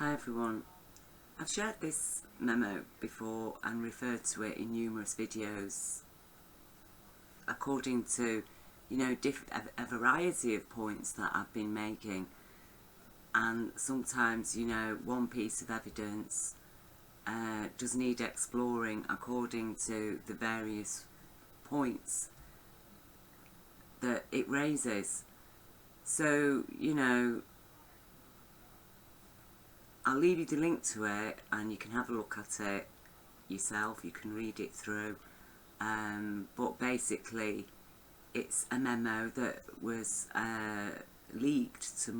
Hi everyone. I've shared this memo before and referred to it in numerous videos according to, a variety of points that I've been making, and sometimes, one piece of evidence does need exploring according to the various points that it raises. So, I'll leave you the link to it and you can have a look at it yourself, you can read it through. But basically it's a memo that was leaked to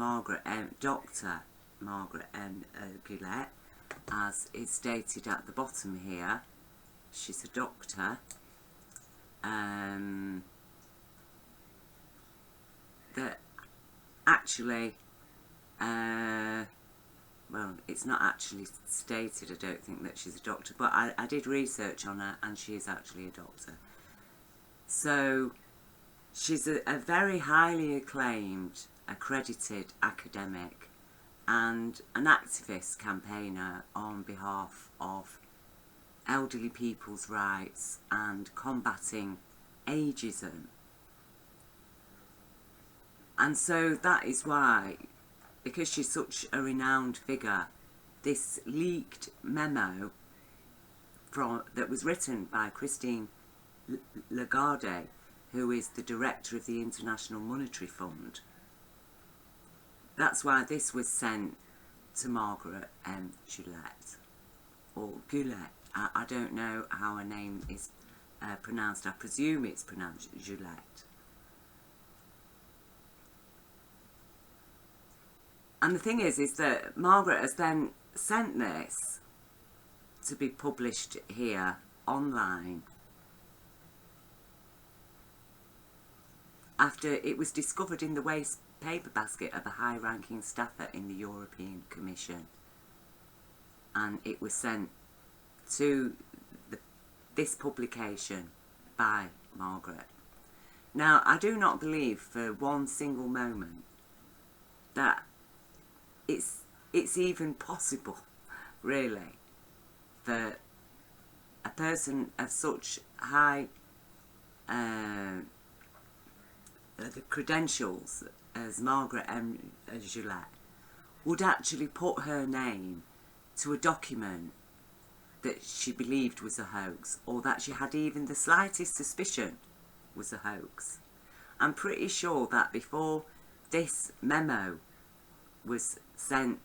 Dr. Margaret M. Gillette, as is stated at the bottom here. She's a doctor. That actually well, it's not actually stated, I don't think, that she's a doctor, but I did research on her and she is actually a doctor. So she's a very highly acclaimed, accredited academic and an activist campaigner on behalf of elderly people's rights and combating ageism. And so that is why, because she's such a renowned figure, this leaked memo that was written by Christine Lagarde, who is the director of the International Monetary Fund, that's why this was sent to Margaret M. Gillette, or Gillette. I don't know how her name is pronounced. I presume it's pronounced Gillette. And the thing is that Margaret has then sent this to be published here online after it was discovered in the waste paper basket of a high-ranking staffer in the European Commission, and it was sent to this publication by Margaret. Now, I do not believe for one single moment that it's even possible, really, for a person of such high credentials as Margaret M. Gillette would actually put her name to a document that she believed was a hoax, or that she had even the slightest suspicion was a hoax. I'm pretty sure that before this memo was sent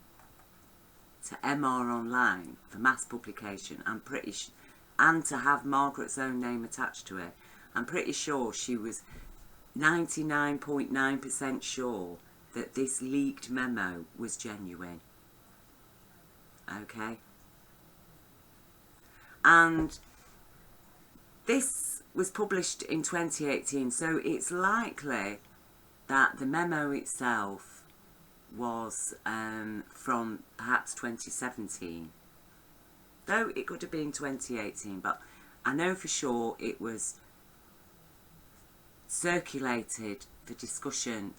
to MR Online for mass publication, and to have Margaret's own name attached to it, I'm pretty sure she was 99.9% sure that this leaked memo was genuine. Okay? And this was published in 2018, so it's likely that the memo itself was from perhaps 2017, though it could have been 2018, but I know for sure it was circulated for discussion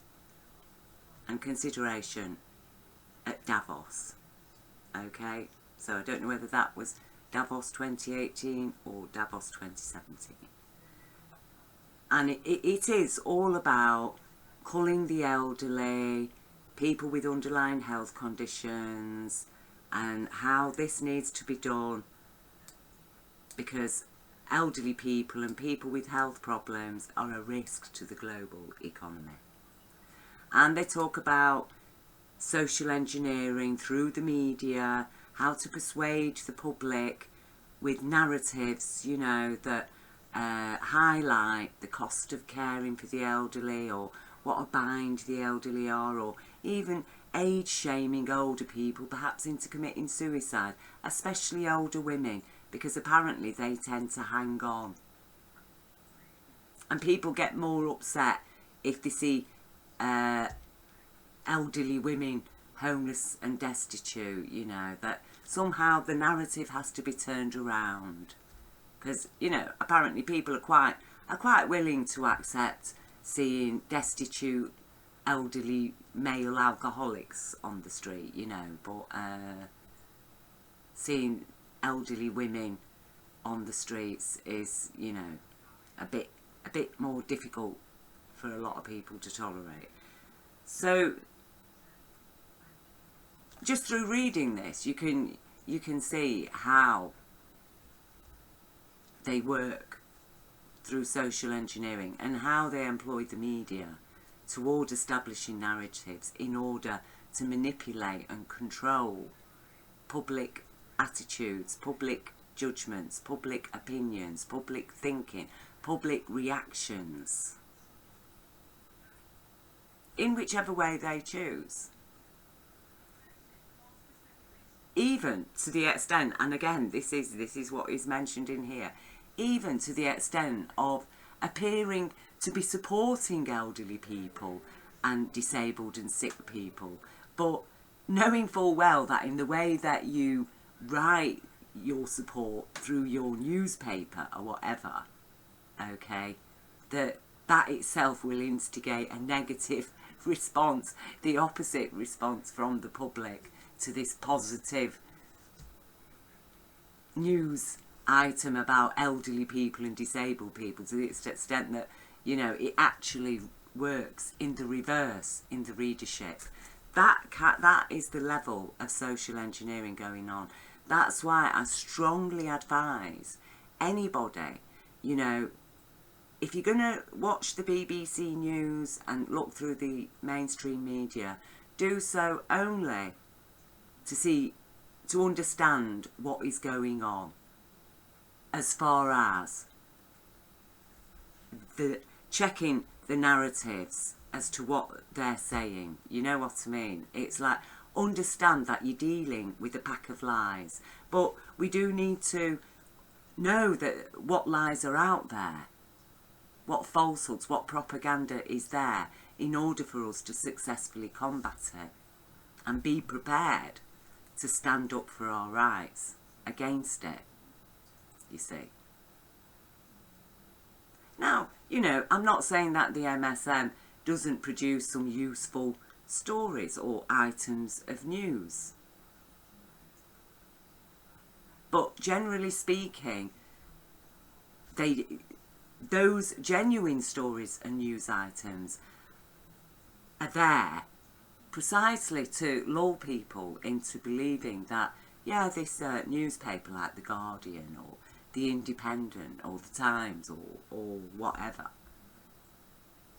and consideration at Davos. Okay, so I don't know whether that was Davos 2018 or Davos 2017. And it is all about culling the elderly, people with underlying health conditions, and how this needs to be done because elderly people and people with health problems are a risk to the global economy. And they talk about social engineering through the media, how to persuade the public with narratives, that highlight the cost of caring for the elderly, or what a bind the elderly are, or even age shaming older people perhaps into committing suicide, especially older women, because apparently they tend to hang on. And people get more upset if they see elderly women homeless and destitute, that somehow the narrative has to be turned around. Because, apparently people are quite willing to accept seeing destitute elderly male alcoholics on the street, you know, but seeing elderly women on the streets is, you know, a bit more difficult for a lot of people to tolerate. So just through reading this, you can see how they work through social engineering and how they employ the media toward establishing narratives in order to manipulate and control public attitudes, public judgments, public opinions, public thinking, public reactions, in whichever way they choose. Even to the extent, and again, this is what is mentioned in here, even to the extent of appearing to be supporting elderly people and disabled and sick people, but knowing full well that in the way that you write your support through your newspaper or whatever, okay, that itself will instigate a negative response, the opposite response from the public to this positive news item about elderly people and disabled people, to the extent that, you know, it actually works in the reverse in the readership. That is the level of social engineering going on. That's why I strongly advise anybody, you know, if you're going to watch the BBC News and look through the mainstream media, do so only to understand what is going on, as far as checking the narratives as to what they're saying. You know what I mean? It's like, understand that you're dealing with a pack of lies, but we do need to know that what lies are out there, what falsehoods, what propaganda is there, in order for us to successfully combat it and be prepared to stand up for our rights against it, you see. Now, you know, I'm not saying that the MSM doesn't produce some useful stories or items of news, but generally speaking, those genuine stories and news items are there precisely to lull people into believing that, yeah, this newspaper like The Guardian or The Independent or The Times or whatever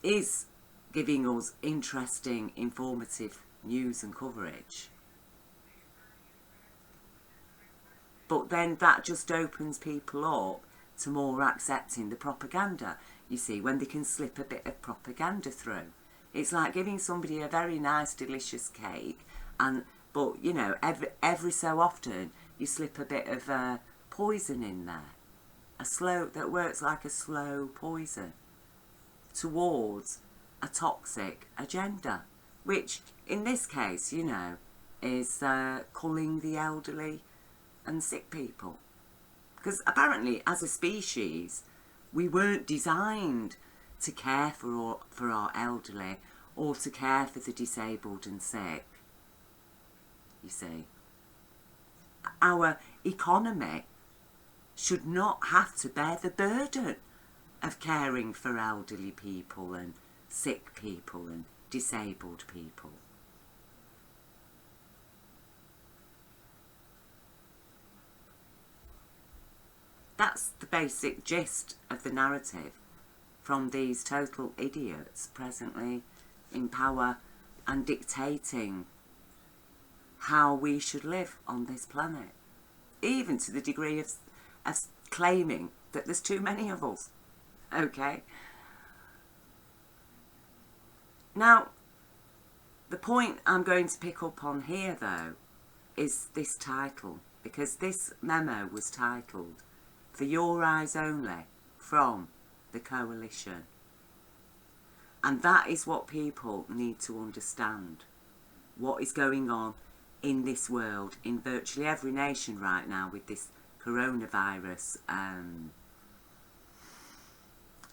is giving us interesting, informative news and coverage. But then that just opens people up to more accepting the propaganda, you see, when they can slip a bit of propaganda through. It's like giving somebody a very nice, delicious cake, but you know, every so often you slip a bit of poison in there, that works like a slow poison towards a toxic agenda, which in this case, you know, is culling the elderly and sick people. Because apparently, as a species, we weren't designed to care for our elderly or to care for the disabled and sick, you see. Our economy should not have to bear the burden of caring for elderly people and sick people and disabled people. That's the basic gist of the narrative from these total idiots presently in power and dictating how we should live on this planet, even to the degree of claiming that there's too many of us. Okay? Now, the point I'm going to pick up on here, though, is this title, because this memo was titled, "For Your Eyes Only, from the Coalition." And that is what people need to understand, what is going on in this world, in virtually every nation right now with this coronavirus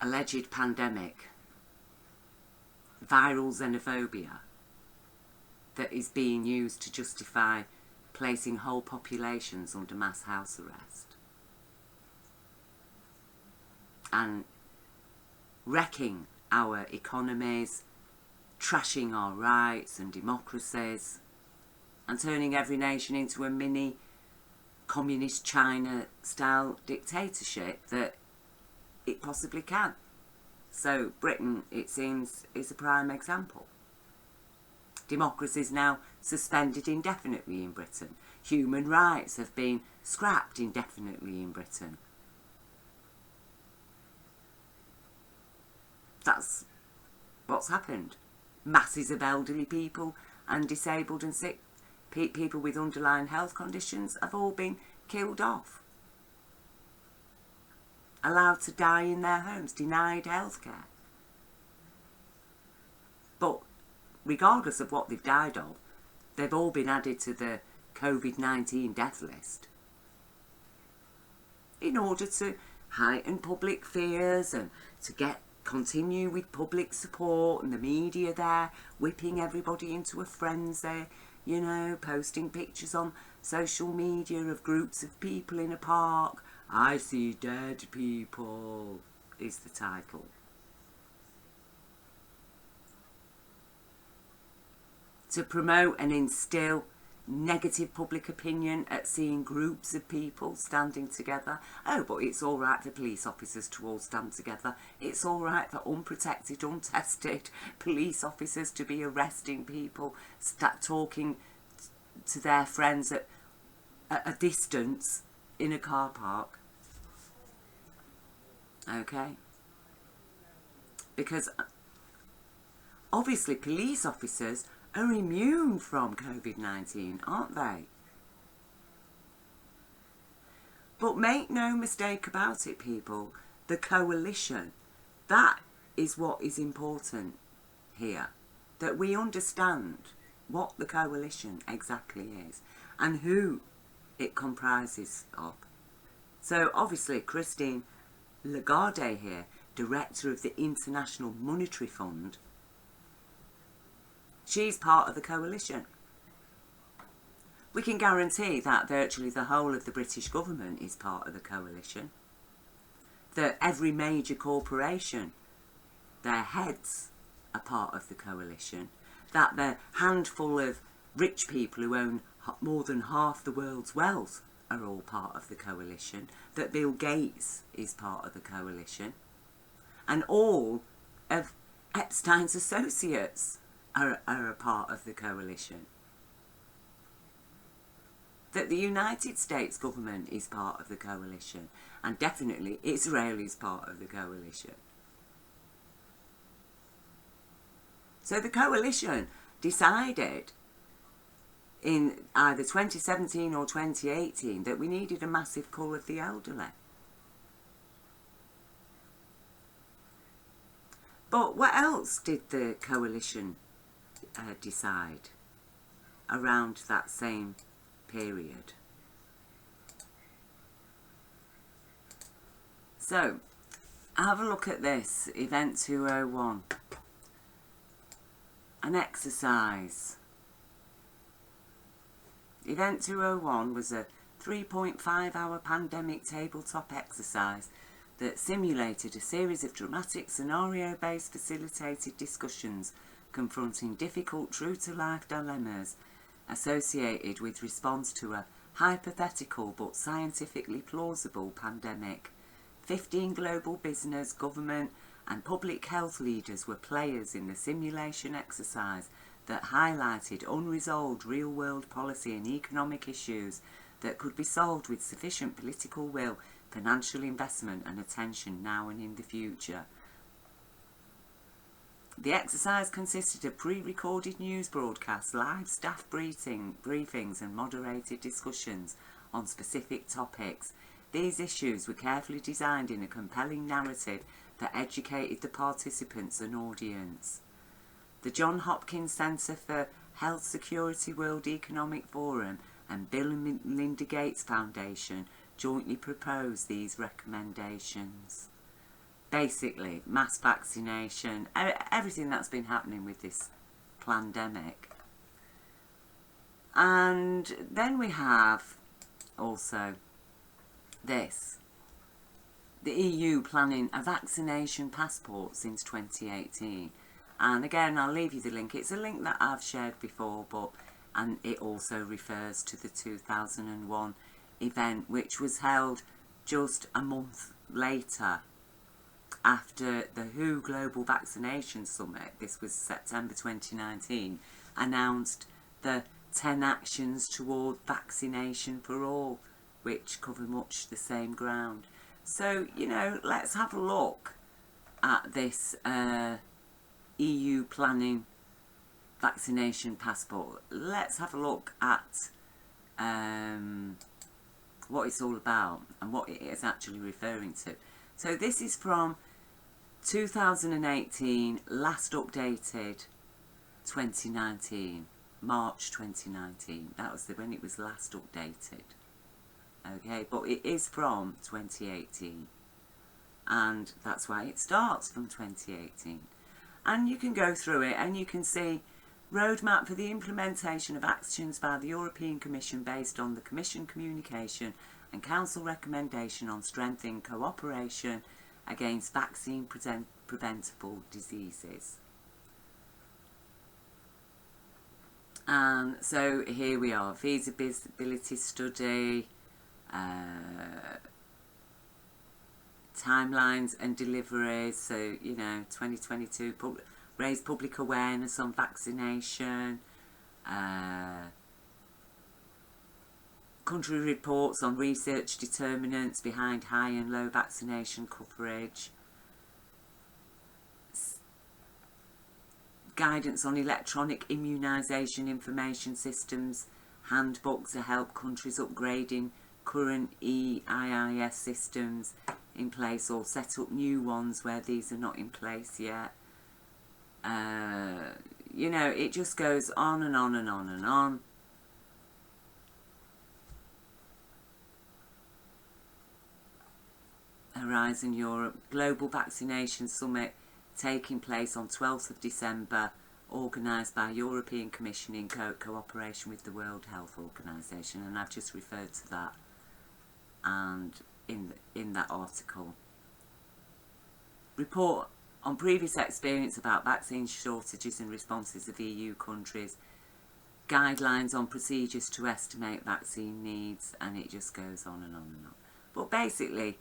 alleged pandemic. viral xenophobia that is being used to justify placing whole populations under mass house arrest and wrecking our economies, trashing our rights and democracies, and turning every nation into a mini communist China style dictatorship that it possibly can. So Britain, it seems, is a prime example. Democracy is now suspended indefinitely in Britain. Human rights have been scrapped indefinitely in Britain. That's what's happened. Masses of elderly people and disabled and sick people with underlying health conditions have all been killed off. Allowed to die in their homes, denied healthcare. But regardless of what they've died of, they've all been added to the COVID-19 death list in order to heighten public fears and to continue with public support and the media there whipping everybody into a frenzy, you know, posting pictures on social media of groups of people in a park. I see dead people is the title. To promote and instill negative public opinion at seeing groups of people standing together. Oh, but it's all right for police officers to all stand together. It's all right for unprotected, untested police officers to be arresting people, start talking to their friends at a distance in a car park. Okay? Because obviously police officers are immune from COVID-19, aren't they? But make no mistake about it, people, the coalition, that is what is important here. That we understand what the coalition exactly is and who it comprises of. So obviously Christine Lagarde here, director of the International Monetary Fund, she's part of the coalition. We can guarantee that virtually the whole of the British government is part of the coalition. That every major corporation, their heads are part of the coalition. That the handful of rich people who own more than half the world's wealth are all part of the coalition. That Bill Gates is part of the coalition. And all of Epstein's associates are a part of the coalition. That the United States government is part of the coalition, and definitely Israel is part of the coalition. So the coalition decided in either 2017 or 2018 that we needed a massive cull of the elderly. But what else did the coalition decide around that same period? So, have a look at this, Event 201. An exercise. Event 201 was a 3.5-hour pandemic tabletop exercise that simulated a series of dramatic scenario-based facilitated discussions confronting difficult true-to-life dilemmas associated with response to a hypothetical but scientifically plausible pandemic. 15 global business, government and public health leaders were players in the simulation exercise that highlighted unresolved real-world policy and economic issues that could be solved with sufficient political will, financial investment and attention now and in the future. The exercise consisted of pre-recorded news broadcasts, live staff briefings and moderated discussions on specific topics. These issues were carefully designed in a compelling narrative that educated the participants and audience. The Johns Hopkins Centre for Health Security World Economic Forum and Bill and Melinda Gates Foundation jointly proposed these recommendations. basically mass vaccination, everything that's been happening with this pandemic. And then we have also this, the EU planning a vaccination passport since 2018. And again, I'll leave you the link. It's a link that I've shared before, and it also refers to the 2001 event, which was held just a month later after the WHO Global Vaccination Summit. This was September 2019, announced the 10 actions toward vaccination for all, which cover much the same ground. So, you know, let's have a look at this EU planning vaccination passport. Let's have a look at what it's all about and what it is actually referring to. So this is from 2018, last updated 2019, March 2019. That was when it was last updated. Okay, but it is from 2018, and that's why it starts from 2018. And you can go through it and you can see roadmap for the implementation of actions by the European Commission based on the Commission communication and Council recommendation on strengthening cooperation against vaccine preventable diseases. And so here we are, feasibility study, timelines and deliveries. So, you know, 2022, raise public awareness on vaccination, country reports on research determinants behind high and low vaccination coverage, guidance on electronic immunisation information systems, handbook to help countries upgrading current EIIS systems in place or set up new ones where these are not in place yet. You know, it just goes on and on and on and on. Horizon Europe Global Vaccination Summit taking place on 12th of December, organised by European Commission in cooperation with the World Health Organization, and I've just referred to that and in that article. Report on previous experience about vaccine shortages and responses of EU countries, guidelines on procedures to estimate vaccine needs, and it just goes on and on and on. But basically,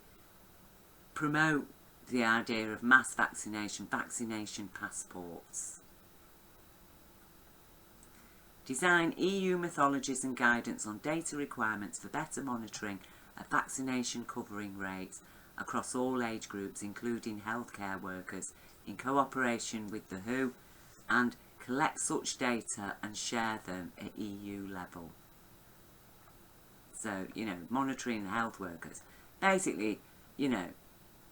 promote the idea of mass vaccination, vaccination passports. Design EU methodologies and guidance on data requirements for better monitoring of vaccination covering rates across all age groups, including healthcare workers, in cooperation with the WHO, and collect such data and share them at EU level. So, you know, monitoring health workers. Basically, you know,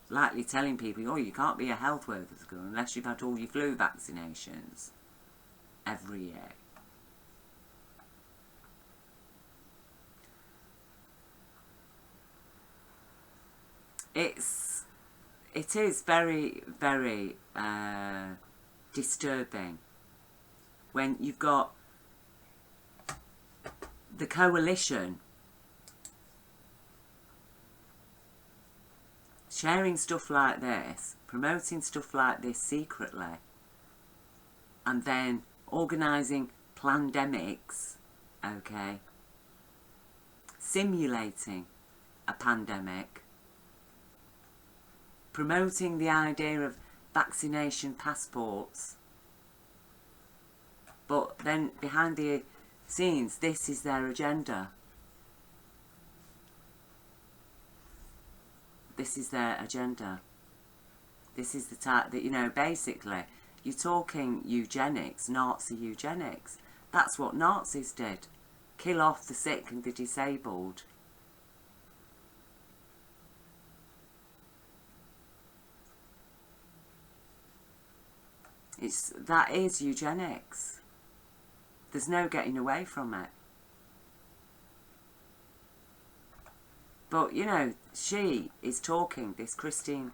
likely telling people, oh, you can't be a health worker unless you've had all your flu vaccinations every year. It is very, very disturbing when you've got the coalition sharing stuff like this, promoting stuff like this secretly, and then organising pandemics, okay, simulating a pandemic, promoting the idea of vaccination passports, but then behind the scenes, this is their agenda. This is their agenda. This is the type that, you know, basically, you're talking eugenics, Nazi eugenics. That's what Nazis did. Kill off the sick and the disabled. That is eugenics. There's no getting away from it. But, you know, she is talking, this Christine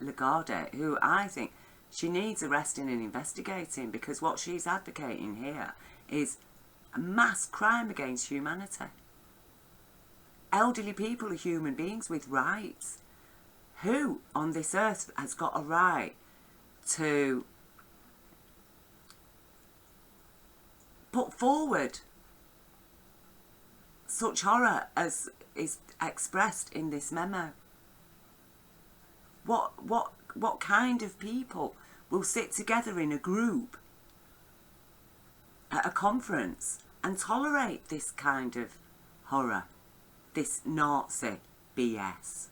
Lagarde, who I think she needs arresting and investigating, because what she's advocating here is a mass crime against humanity. Elderly people are human beings with rights. Who on this earth has got a right to put forward such horror as is expressed in this memo? What kind of people will sit together in a group at a conference and tolerate this kind of horror, this Nazi BS?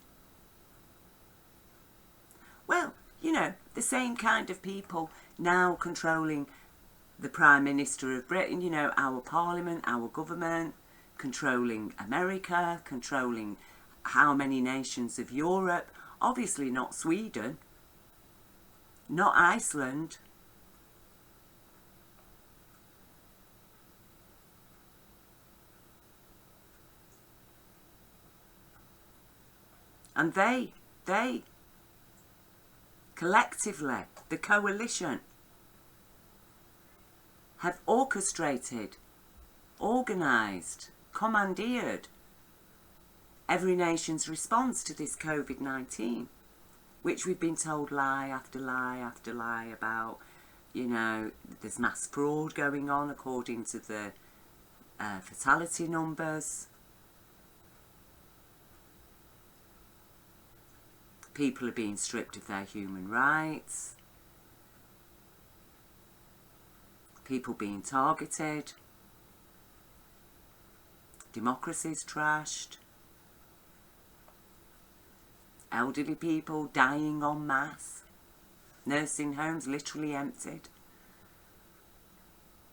Well, you know, the same kind of people now controlling the Prime Minister of Britain, you know, our Parliament, our government, controlling America, controlling how many nations of Europe, obviously not Sweden, not Iceland. And they collectively, the coalition, have orchestrated, organised, commandeered every nation's response to this COVID-19, which we've been told lie after lie after lie about. You know, there's mass fraud going on according to the fatality numbers. People are being stripped of their human rights. People being targeted. Democracy's trashed. Elderly people dying en masse. Nursing homes literally emptied.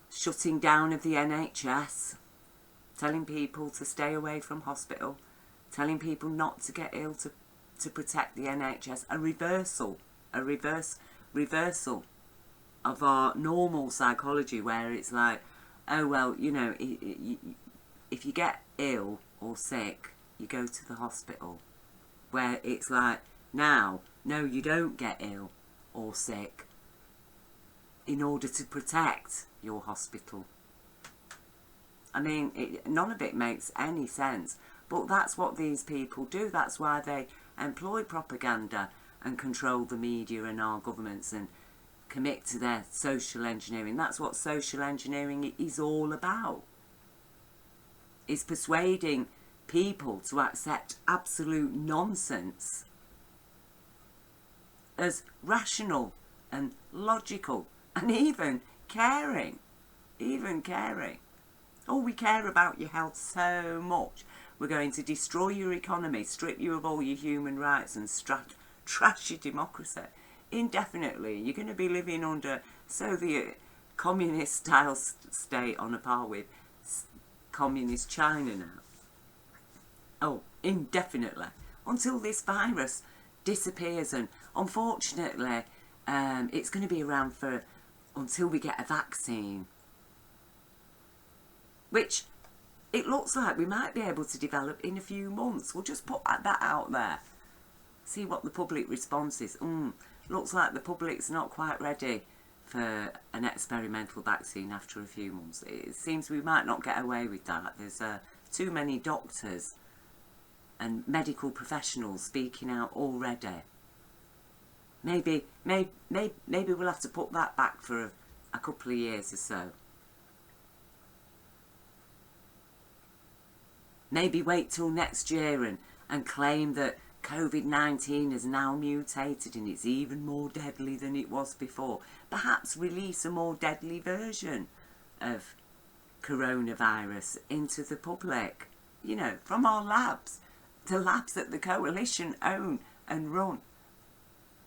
Shutting down of the NHS. Telling people to stay away from hospital. Telling people not to get ill to protect the NHS. A reversal of our normal psychology, where it's like, oh well, you know, if you get ill or sick, you go to the hospital. Where it's like, now, no, you don't get ill or sick in order to protect your hospital. I mean, none of it makes any sense, but that's what these people do. That's why they employ propaganda and control the media and our governments and commit to their social engineering. That's what social engineering is all about. Is persuading people to accept absolute nonsense as rational and logical and even caring. Oh, we care about your health so much. We're going to destroy your economy, strip you of all your human rights and trash your democracy indefinitely. You're going to be living under Soviet communist style state on a par with communist China now. Oh, indefinitely. Until this virus disappears, and unfortunately it's going to be around for until we get a vaccine, which it looks like we might be able to develop in a few months. We'll just put that out there. See what the public response is. Looks like the public's not quite ready for an experimental vaccine after a few months. It seems we might not get away with that. There's too many doctors and medical professionals speaking out already. Maybe we'll have to put that back for a couple of years or so. Maybe wait till next year and claim that COVID-19 has now mutated and it's even more deadly than it was before. Perhaps release a more deadly version of coronavirus into the public, you know, from our labs, the labs that the coalition own and run,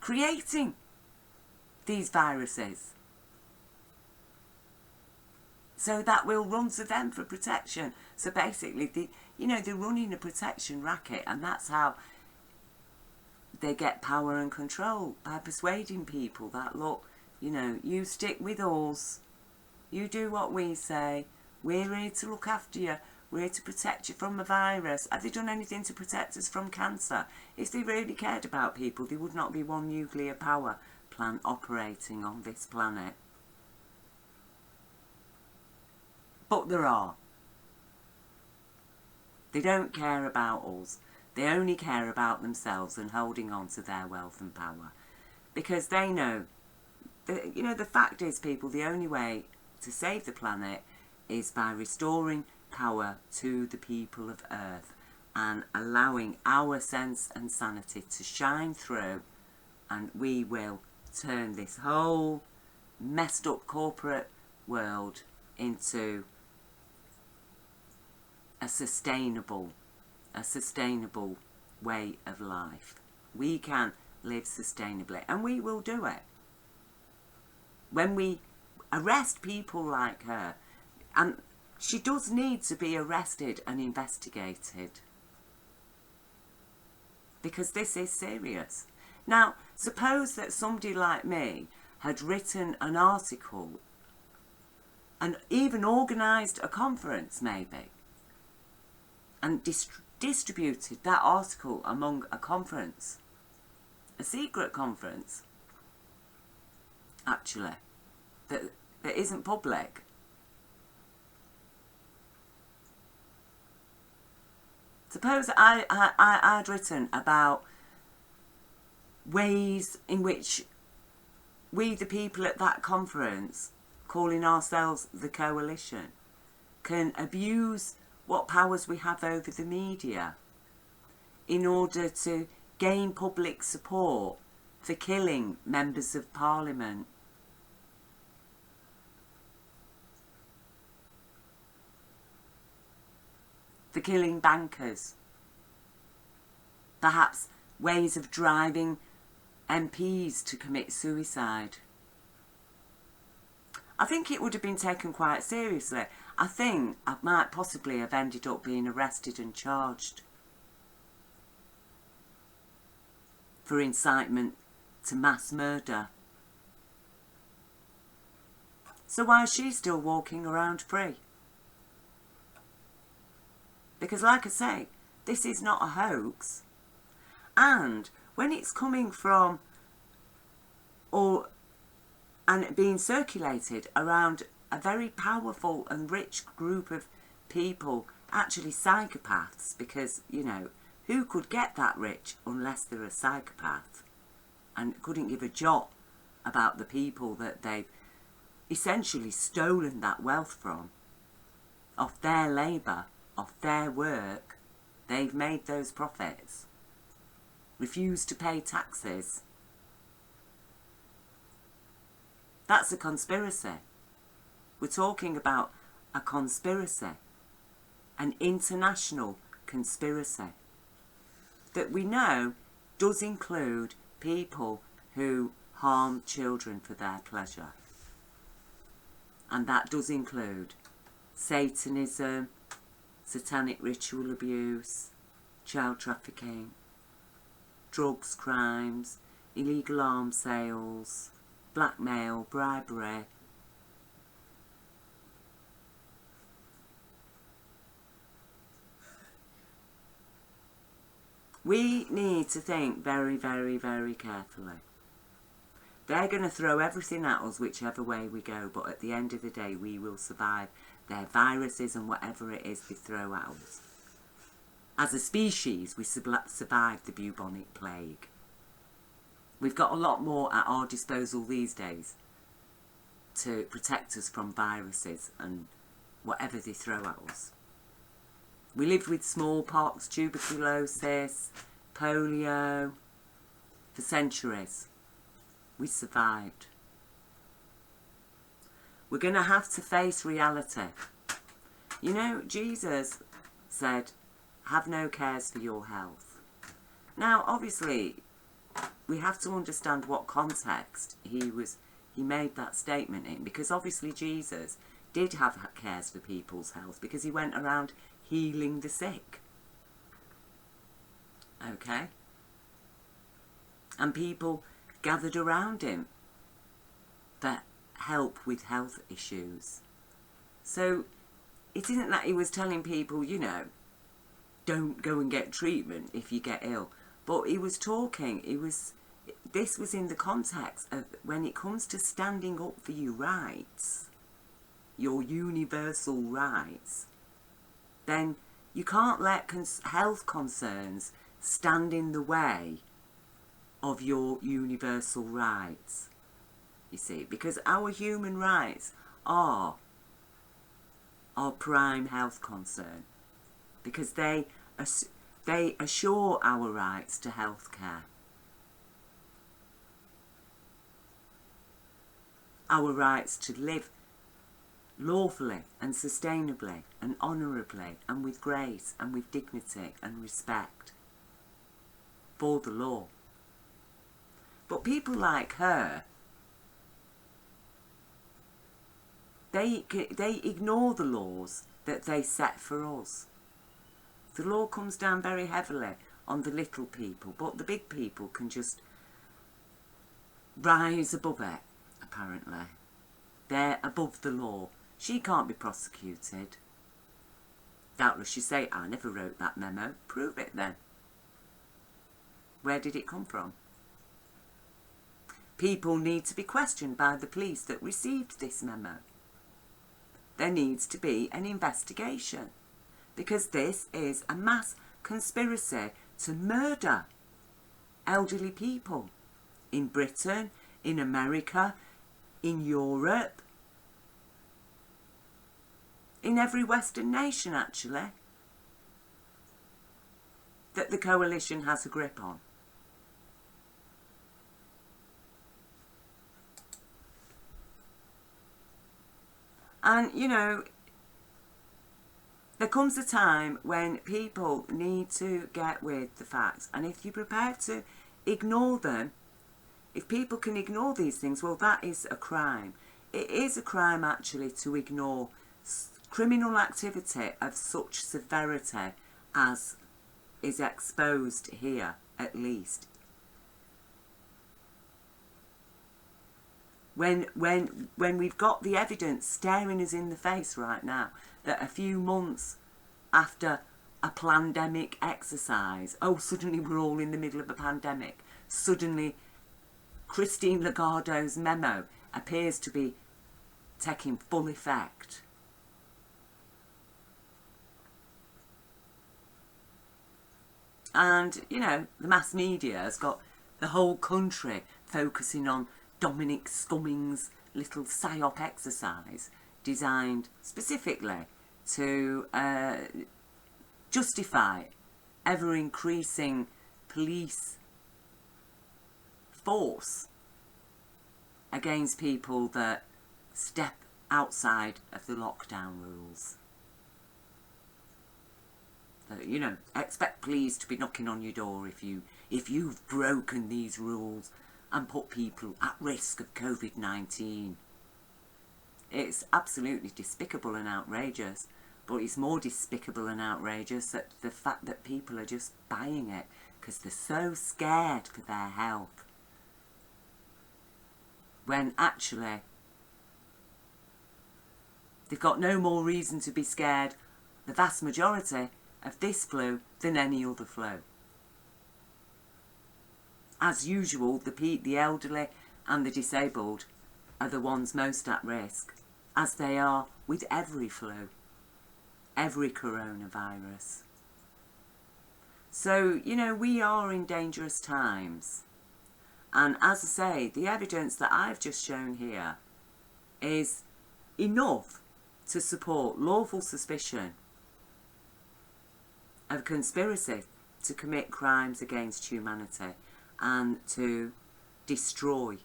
creating these viruses. So that will run to them for protection. So basically, they're running a protection racket, and that's how they get power and control, by persuading people that, look, you know, you stick with us, you do what we say, we're here to look after you, we're here to protect you from a virus. Have they done anything to protect us from cancer? If they really cared about people, there would not be one nuclear power plant operating on this planet. But there are. They don't care about us. They only care about themselves and holding on to their wealth and power. Because they know, you know, the fact is, people, the only way to save the planet is by restoring power to the people of Earth and allowing our sense and sanity to shine through, and we will turn this whole messed up corporate world into a sustainable way of life. We can live sustainably, and we will do it. When we arrest people like her, and she does need to be arrested and investigated, because this is serious. Now, suppose that somebody like me had written an article and even organised a conference maybe, and distributed that article among a conference, a secret conference, actually, that isn't public. Suppose I'd written about ways in which we, the people at that conference, calling ourselves the coalition, can abuse what powers we have over the media in order to gain public support for killing members of parliament. For killing bankers. Perhaps ways of driving MPs to commit suicide. I think it would have been taken quite seriously. I think I might possibly have ended up being arrested and charged for incitement to mass murder. So why is she still walking around free? Because, like I say, this is not a hoax. And when it's coming from and being circulated around a very powerful and rich group of people, actually psychopaths, because, you know, who could get that rich unless they're a psychopath and couldn't give a jot about the people that they've essentially stolen that wealth from, off their labour, off their work. They've made those profits, refused to pay taxes. That's a conspiracy. We're talking about a conspiracy, an international conspiracy that we know does include people who harm children for their pleasure. And that does include Satanism, satanic ritual abuse, child trafficking, drugs, crimes, illegal arms sales, blackmail, bribery. We need to think very, very, very carefully. They're going to throw everything at us whichever way we go, but at the end of the day we will survive their viruses and whatever it is they throw at us. As a species, we survived the bubonic plague. We've got a lot more at our disposal these days to protect us from viruses and whatever they throw at us. We lived with smallpox, tuberculosis, polio for centuries. We survived. We're going to have to face reality. You know, Jesus said, have no cares for your health. Now, obviously, we have to understand what context he made that statement in, because obviously Jesus did have cares for people's health because he went around healing the sick. Okay? And people gathered around him for help with health issues. So it isn't that he was telling people, you know, don't go and get treatment if you get ill. But he was talking, this was in the context of when it comes to standing up for your rights, your universal rights, then you can't let health concerns stand in the way of your universal rights, you see, because our human rights are our prime health concern, because they assure our rights to health care, our rights to live lawfully and sustainably and honourably and with grace and with dignity and respect for the law. But people like her, they ignore the laws that they set for us. The law comes down very heavily on the little people, but the big people can just rise above it, apparently. They're above the law. She can't be prosecuted. Doubtless you say, I never wrote that memo. Prove it then. Where did it come from? People need to be questioned by the police that received this memo. There needs to be an investigation, because this is a mass conspiracy to murder elderly people in Britain, in America, in Europe, in every Western nation actually, that the coalition has a grip on. And, you know, there comes a time when people need to get with the facts. And if you're prepared to ignore them, if people can ignore these things, well, that is a crime. It is a crime, actually, to ignore criminal activity of such severity as is exposed here, at least. When we've got the evidence staring us in the face right now, that a few months after a pandemic exercise, oh, suddenly we're all in the middle of a pandemic, suddenly Christine Lagarde's memo appears to be taking full effect. And, you know, the mass media has got the whole country focusing on Dominic Scumming's little PSYOP exercise designed specifically to justify ever-increasing police force against people that step outside of the lockdown rules. So, you know, expect police to be knocking on your door if you've broken these rules and put people at risk of COVID-19. It's absolutely despicable and outrageous, but it's more despicable and outrageous that the fact that people are just buying it because they're so scared for their health, when actually they've got no more reason to be scared, the vast majority, of this flu than any other flu. As usual, the elderly and the disabled are the ones most at risk, as they are with every flu, every coronavirus. So, you know, we are in dangerous times. And as I say, the evidence that I've just shown here is enough to support lawful suspicion of conspiracy to commit crimes against humanity and to destroy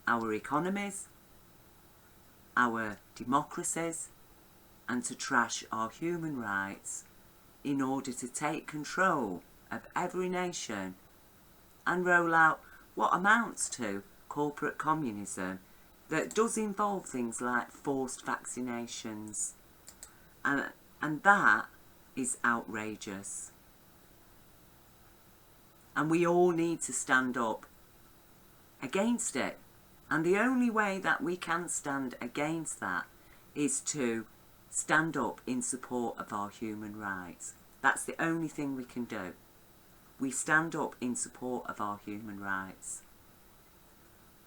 our economies, our democracies, and to trash our human rights in order to take control of every nation and roll out what amounts to corporate communism that does involve things like forced vaccinations, and that is outrageous. And we all need to stand up against it. And the only way that we can stand against that is to stand up in support of our human rights. That's the only thing we can do. We stand up in support of our human rights.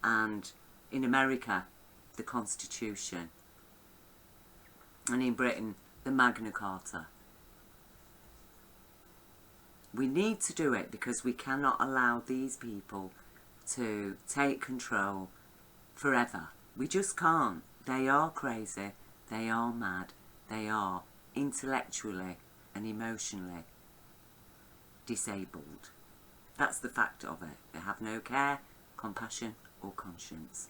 And in America, the Constitution. And in Britain, the Magna Carta. We need to do it because we cannot allow these people to take control forever. We just can't. They are crazy. They are mad. They are intellectually and emotionally disabled. That's the fact of it. They have no care, compassion or conscience.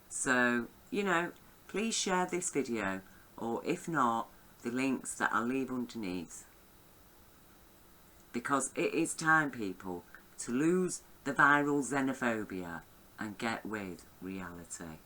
So, you know, please share this video, or if not, the links that I'll leave underneath. Because it is time, people, to lose the viral xenophobia and get with reality.